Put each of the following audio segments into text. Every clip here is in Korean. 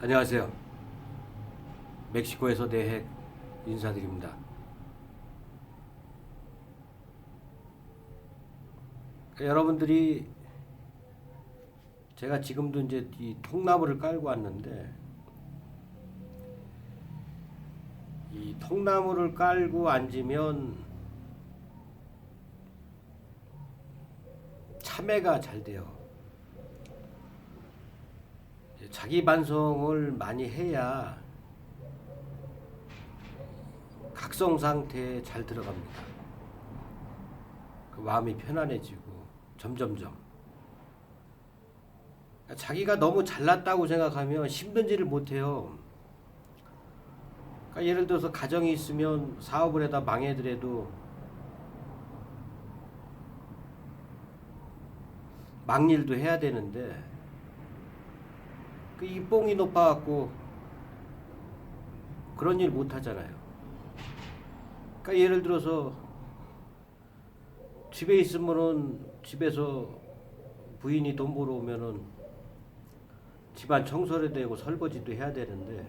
안녕하세요. 멕시코에서 대핵 인사드립니다. 여러분들이 제가 지금도 이제 이 통나무를 깔고 왔는데 이 통나무를 깔고 앉으면 참외가 잘 돼요. 자기 반성을 많이 해야 각성 상태에 잘 들어갑니다. 그 마음이 편안해지고 점점점. 자기가 너무 잘났다고 생각하면 힘든지를 못해요. 그러니까 예를 들어서 가정이 있으면 사업을 해다 망해더라도 막일도 해야 되는데 이 뽕이 높아갖고 그런 일 못하잖아요. 그러니까 예를 들어서 집에 있으면은 집에서 부인이 돈 벌어 오면은 집안 청소를 되고 설거지도 해야 되는데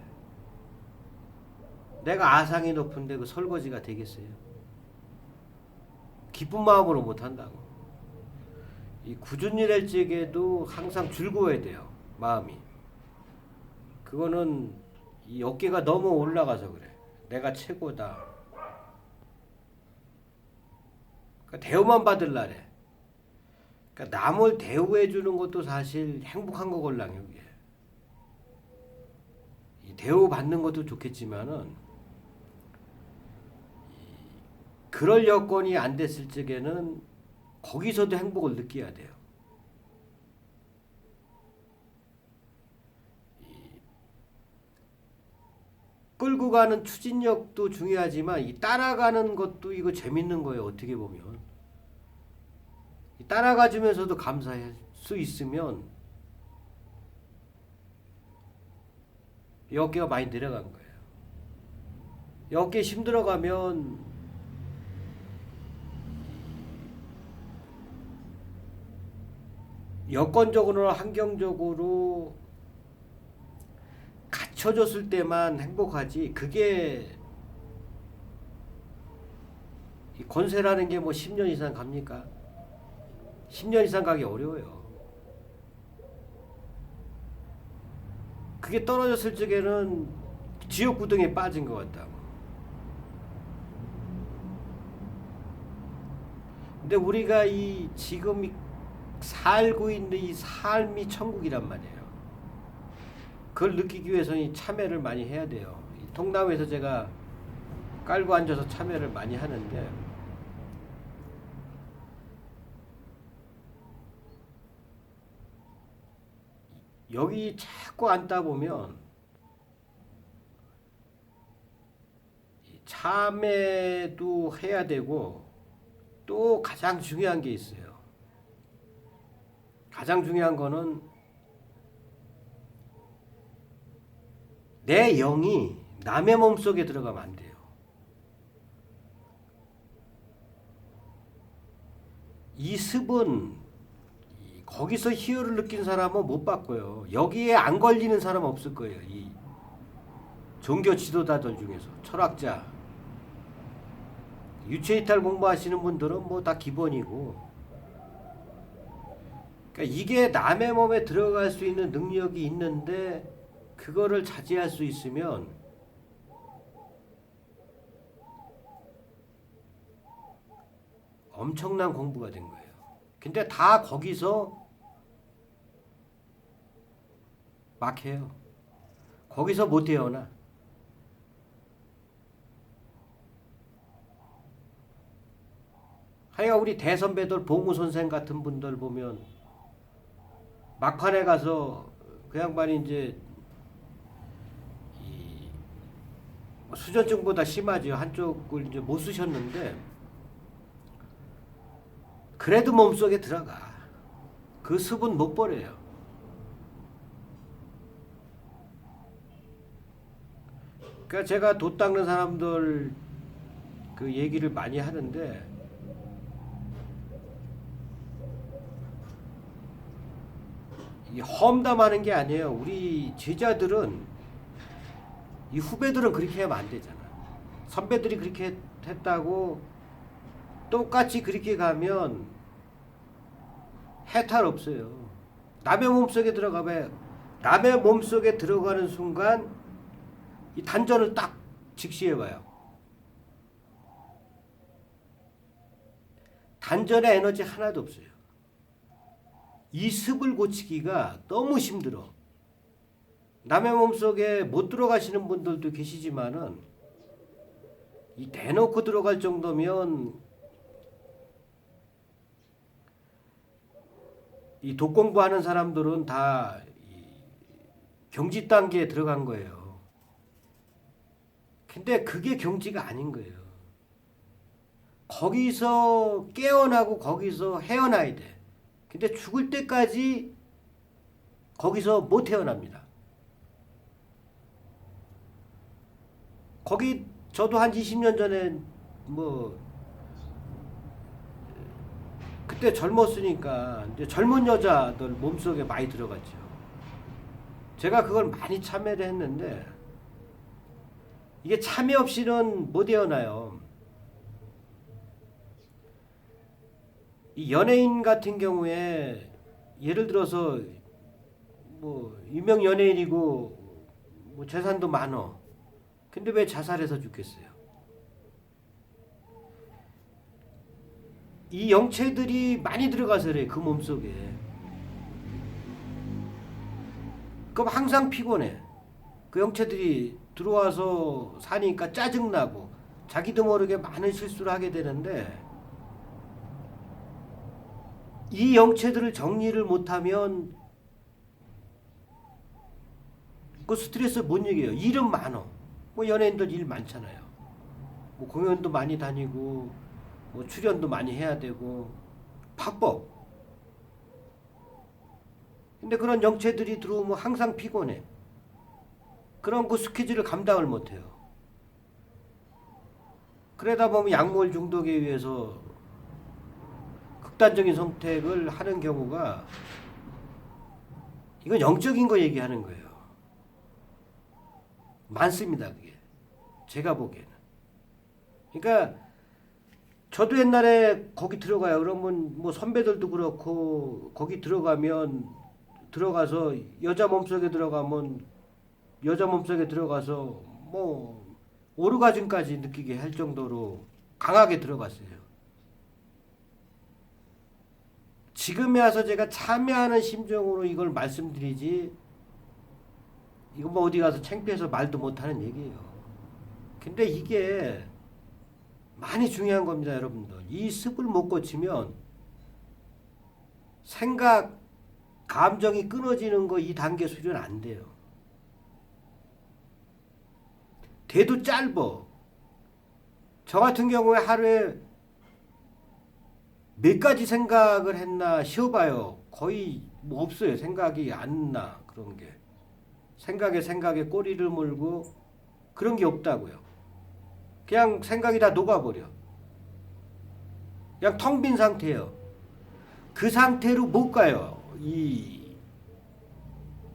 내가 아상이 높은데 그 설거지가 되겠어요? 기쁜 마음으로 못 한다고. 이 굳은 일 할 적에도 항상 즐거워야 돼요. 마음이. 그거는 이 어깨가 너무 올라가서 그래. 내가 최고다. 그러니까 대우만 받을라래. 그러니까 남을 대우해 주는 것도 사실 행복한 거걸랑요. 이게. 이 대우 받는 것도 좋겠지만은 그럴 여건이 안 됐을 적에는 거기서도 행복을 느껴야 돼요. 끌고 가는 추진력도 중요하지만 이 따라가는 것도 이거 재밌는 거예요. 어떻게 보면 따라가 주면서도 감사할 수 있으면 이 어깨가 많이 내려간 거예요. 이 어깨 힘들어가면 여건적으로나 환경적으로 갖춰줬을 때만 행복하지. 그게 이 권세라는 게 뭐 10년 이상 갑니까? 10년 이상 가기 어려워요. 그게 떨어졌을 적에는 지옥 구덩이에 빠진 것 같다고. 근데 우리가 이 지금 살고 있는 이 삶이 천국이란 말이에요. 그걸 느끼기 위해서는 참여를 많이 해야 돼요. 이 통나무에서 제가 깔고 앉아서 참여를 많이 하는데 여기 자꾸 앉다 보면 참여도 해야 되고 또 가장 중요한 게 있어요. 가장 중요한 거는 내 영이 남의 몸속에 들어가면 안 돼요. 이 습은 거기서 희열을 느낀 사람은 못 바꿔요. 여기에 안 걸리는 사람은 없을 거예요. 이 종교 지도자들 중에서 철학자, 유체이탈 공부하시는 분들은 뭐 다 기본이고, 그러니까 이게 남의 몸에 들어갈 수 있는 능력이 있는데 그거를 자제할 수 있으면 엄청난 공부가 된 거예요. 근데 다 거기서 막해요. 거기서 못 태어나. 하여간 우리 대선배들 봉우 선생 같은 분들 보면 막판에 가서 그 양반이 이제 수전증보다 심하죠. 한쪽을 이제 못 쓰셨는데 그래도 몸속에 들어가. 그 습은 못 버려요. 그러니까 제가 돛 닦는 사람들 그 얘기를 많이 하는데 이 험담하는 게 아니에요. 우리 제자들은 이 후배들은 그렇게 하면 안 되잖아. 선배들이 그렇게 했다고 똑같이 그렇게 가면 해탈 없어요. 남의 몸속에 들어가면 남의 몸속에 들어가는 순간 이 단전을 딱 직시해봐요. 단전에 에너지 하나도 없어요. 이 습을 고치기가 너무 힘들어. 남의 몸속에 못 들어가시는 분들도 계시지만은 이 대놓고 들어갈 정도면 이 독공부하는 사람들은 다 경지 단계에 들어간 거예요. 근데 그게 경지가 아닌 거예요. 거기서 깨어나고 거기서 헤어나야 돼. 근데 죽을 때까지 거기서 못 태어납니다. 거기 저도 한 20년 전에 뭐 그때 젊었으니까 이제 젊은 여자들 몸속에 많이 들어갔죠. 제가 그걸 많이 참여를 했는데 이게 참여 없이는 못 헤어나요. 이 연예인 같은 경우에 예를 들어서 뭐 유명 연예인이고 뭐 재산도 많어. 근데 왜 자살해서 죽겠어요? 이 영체들이 많이 들어가서 그래, 그 몸속에. 그럼 항상 피곤해. 그 영체들이 들어와서 사니까 짜증나고 자기도 모르게 많은 실수를 하게 되는데 이 영체들을 정리를 못하면 그 스트레스 못 얘기해요. 일은 많어. 뭐 연예인들 일 많잖아요. 뭐 공연도 많이 다니고 뭐 출연도 많이 해야 되고 바빠. 근데 그런 영체들이 들어오면 항상 피곤해. 그런 그 스케줄을 감당을 못해요. 그러다 보면 약물 중독에 의해서 극단적인 선택을 하는 경우가 이건 영적인 거 얘기하는 거예요. 많습니다. 그게 제가 보기에는. 그러니까 저도 옛날에 거기 들어가요. 그러면 뭐 선배들도 그렇고 거기 들어가면 들어가서 여자 몸속에 들어가면 여자 몸속에 들어가서 뭐 오르가즘까지 느끼게 할 정도로 강하게 들어갔어요. 지금에 와서 제가 참여하는 심정으로 이걸 말씀드리지 이거 뭐 어디 가서 창피해서 말도 못하는 얘기예요. 근데 이게 많이 중요한 겁니다, 여러분들. 이 습을 못 고치면 생각, 감정이 끊어지는 거 이 단계 수련 안 돼요. 돼도 짧어. 저 같은 경우에 하루에 몇 가지 생각을 했나 쉬어봐요. 거의 뭐 없어요. 생각이 안 나. 그런 게. 생각에 꼬리를 물고 그런 게 없다고요. 그냥 생각이 다 녹아버려. 그냥 텅 빈 상태예요. 그 상태로 못 가요. 이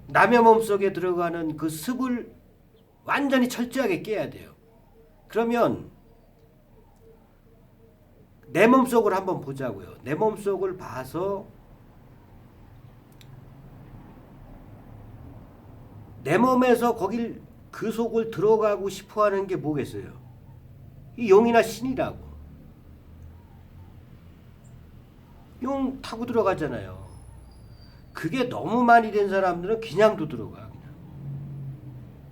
남의 몸속에 들어가는 그 습을 완전히 철저하게 깨야 돼요. 그러면 내 몸속을 한번 보자고요. 내 몸속을 봐서 내 몸에서 거길 그 속을 들어가고 싶어하는 게 뭐겠어요? 이 용이나 신이라고. 용 타고 들어가잖아요. 그게 너무 많이 된 사람들은 그냥도 들어가. 그냥.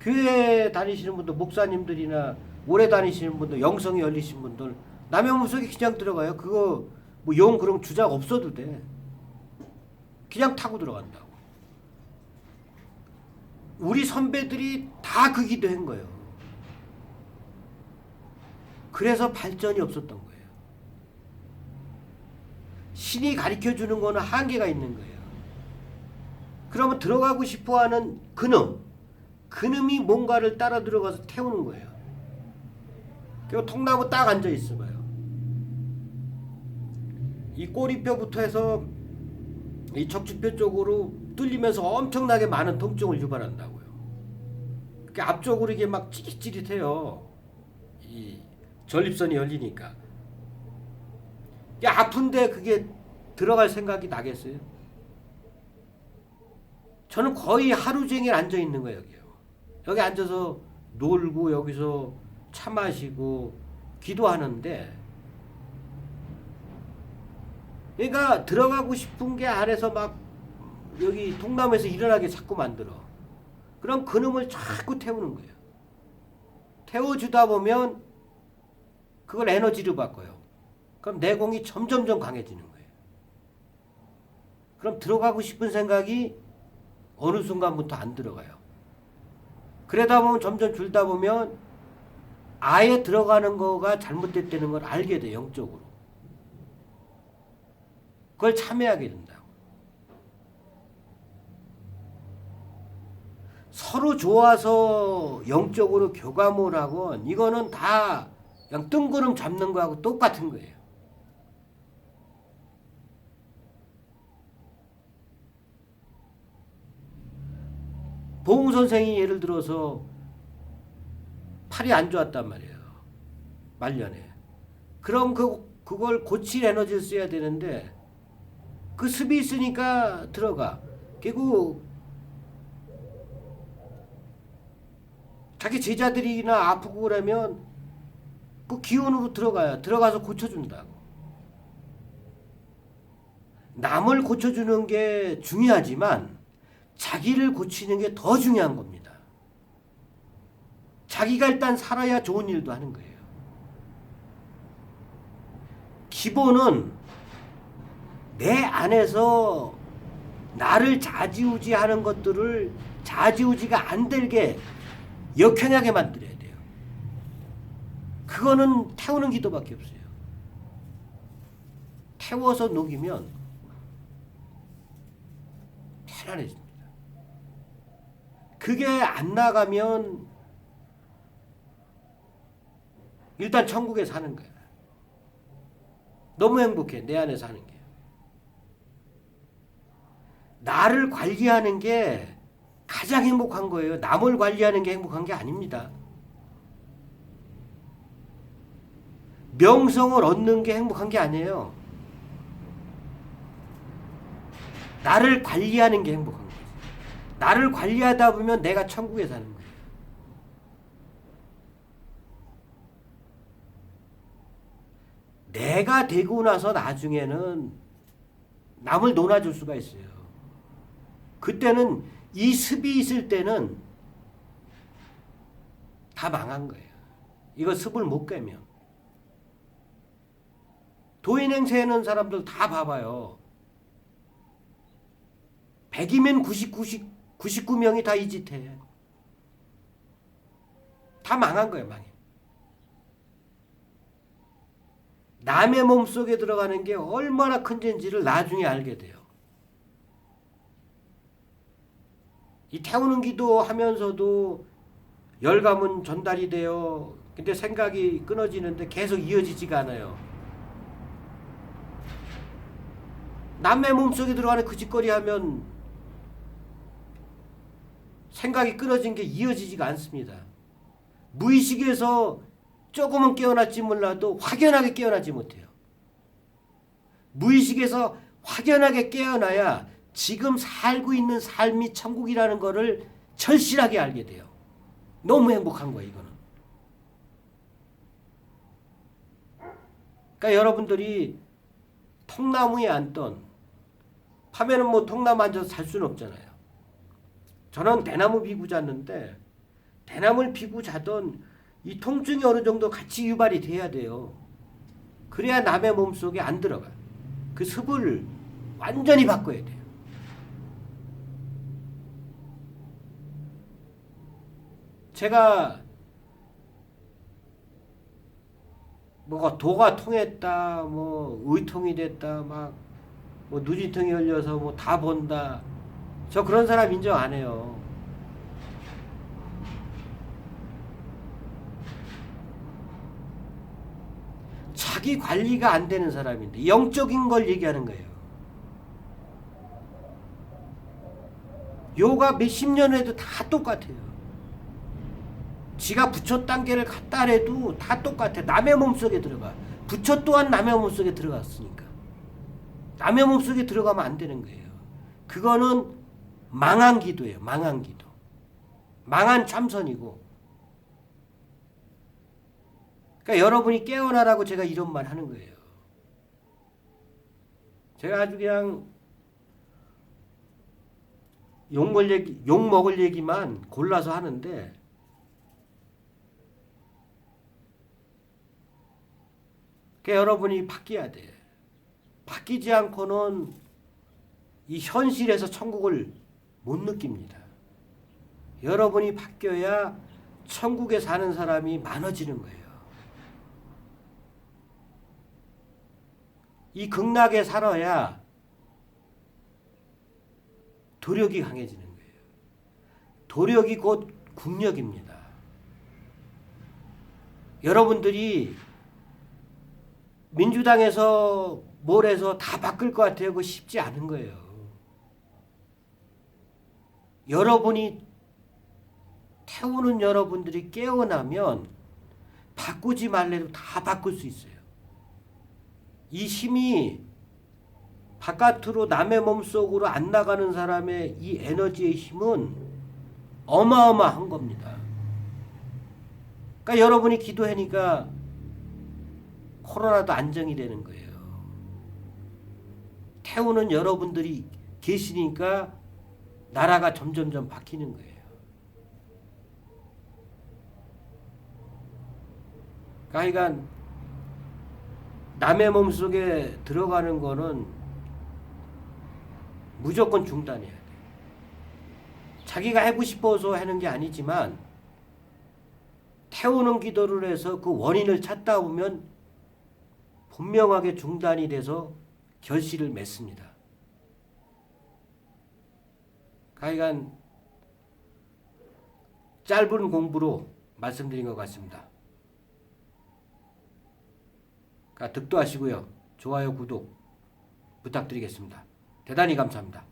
교회 다니시는 분들, 목사님들이나 오래 다니시는 분들, 영성이 열리신 분들 남의 몸속에 그냥 들어가요. 그거 뭐 용 그런 주작 없어도 돼. 그냥 타고 들어간다고. 우리 선배들이 다 그 기도한 거예요. 그래서 발전이 없었던 거예요. 신이 가르쳐주는 거는 한계가 있는 거예요. 그러면 들어가고 싶어하는 그놈이 뭔가를 따라 들어가서 태우는 거예요. 그리고 통나무 딱 앉아 있어봐요. 이 꼬리뼈부터 해서 이 척추뼈 쪽으로 뚫리면서 엄청나게 많은 통증을 유발한다고요. 그게 앞쪽으로 이게 막 찌릿찌릿해요. 이 전립선이 열리니까. 이게 아픈데 그게 들어갈 생각이 나겠어요? 저는 거의 하루 종일 앉아 있는 거예요, 여기요. 여기 앉아서 놀고 여기서 차 마시고 기도하는데, 그러니까 들어가고 싶은 게 안에서 막 여기 통나무에서 일어나게 자꾸 만들어. 그럼 그놈을 자꾸 태우는 거예요. 태워주다 보면 그걸 에너지로 바꿔요. 그럼 내공이 점점점 강해지는 거예요. 그럼 들어가고 싶은 생각이 어느 순간부터 안 들어가요. 그러다 보면 점점 줄다 보면 아예 들어가는 거가 잘못됐다는 걸 알게 돼, 영적으로. 그걸 참여하게 된다고. 서로 좋아서 영적으로 교감을 하고, 이거는 다 그냥 뜬구름 잡는 거하고 똑같은 거예요. 보흥 선생이 예를 들어서 팔이 안 좋았단 말이에요. 말년에. 그럼 그걸 고칠 에너지를 써야 되는데, 그 습이 있으니까 들어가. 결국 자기 제자들이나 아프고 그러면 그 기운으로 들어가서 고쳐준다고. 남을 고쳐주는 게 중요하지만 자기를 고치는 게 더 중요한 겁니다. 자기가 일단 살아야 좋은 일도 하는 거예요. 기본은 내 안에서 나를 좌지우지하는 것들을 좌지우지가 안 되게 역행하게 만들어야 돼요. 그거는 태우는 기도밖에 없어요. 태워서 녹이면 편안해집니다. 그게 안 나가면 일단 천국에 사는 거야. 너무 행복해, 내 안에 사는 게. 나를 관리하는 게 가장 행복한 거예요. 남을 관리하는 게 행복한 게 아닙니다. 명성을 얻는 게 행복한 게 아니에요. 나를 관리하는 게 행복한 거예요. 나를 관리하다 보면 내가 천국에 사는 거예요. 내가 되고 나서 나중에는 남을 놀아줄 수가 있어요. 그때는 이 습이 있을 때는 다 망한 거예요. 이거 습을 못 깨면. 도인행세 하는 사람들 다 봐봐요. 100이면 99명이 다 이 짓 해. 다 망한 거예요, 망해. 남의 몸속에 들어가는 게 얼마나 큰 죄인지를 나중에 알게 돼요. 이 태우는 기도 하면서도 열감은 전달이 돼요. 근데 생각이 끊어지는데 계속 이어지지가 않아요. 남의 몸속에 들어가는 그 짓거리 하면 생각이 끊어진 게 이어지지가 않습니다. 무의식에서 조금은 깨어났지 몰라도 확연하게 깨어나지 못해요. 무의식에서 확연하게 깨어나야 지금 살고 있는 삶이 천국이라는 거를 절실하게 알게 돼요. 너무 행복한 거예요, 이거는. 그러니까 여러분들이 통나무에 앉던, 밤에는 뭐 통나무 앉아서 살 수는 없잖아요. 저는 대나무 비고 잤는데, 대나무를 비고 자던 이 통증이 어느 정도 같이 유발이 돼야 돼요. 그래야 남의 몸속에 안 들어가. 그 습을 완전히 바꿔야 돼요. 제가 뭐가 도가 통했다, 뭐 의통이 됐다, 막 뭐 누지통이 열려서 뭐 다 본다. 저 그런 사람 인정 안 해요. 자기 관리가 안 되는 사람인데 영적인 걸 얘기하는 거예요. 요가 몇십 년 해도 다 똑같아요. 지가 부처 단계를 갔다 해도 다 똑같아. 남의 몸속에 들어가. 부처 또한 남의 몸속에 들어갔으니까. 남의 몸속에 들어가면 안 되는 거예요. 그거는 망한 기도예요. 망한 기도. 망한 참선이고. 그러니까 여러분이 깨어나라고 제가 이런 말 하는 거예요. 제가 아주 그냥 욕 먹을 얘기만 골라서 하는데, 그러니까 여러분이 바뀌어야 돼. 바뀌지 않고는 이 현실에서 천국을 못 느낍니다. 여러분이 바뀌어야 천국에 사는 사람이 많아지는 거예요. 이 극락에 살아야 도력이 강해지는 거예요. 도력이 곧 국력입니다. 여러분들이 민주당에서 뭘 해서 다 바꿀 것 같아요. 그거 쉽지 않은 거예요. 여러분이 태우는 여러분들이 깨어나면 바꾸지 말래도 다 바꿀 수 있어요. 이 힘이 바깥으로 남의 몸속으로 안 나가는 사람의 이 에너지의 힘은 어마어마한 겁니다. 그러니까 여러분이 기도하니까 코로나도 안정이 되는 거예요. 태우는 여러분들이 계시니까 나라가 점점점 바뀌는 거예요. 그러니까 남의 몸속에 들어가는 거는 무조건 중단해야 돼요. 자기가 하고 싶어서 하는 게 아니지만 태우는 기도를 해서 그 원인을 찾다 보면 분명하게 중단이 돼서 결실을 맺습니다. 그러니까 짧은 공부로 말씀드린 것 같습니다. 득도하시고요. 좋아요, 구독 부탁드리겠습니다. 대단히 감사합니다.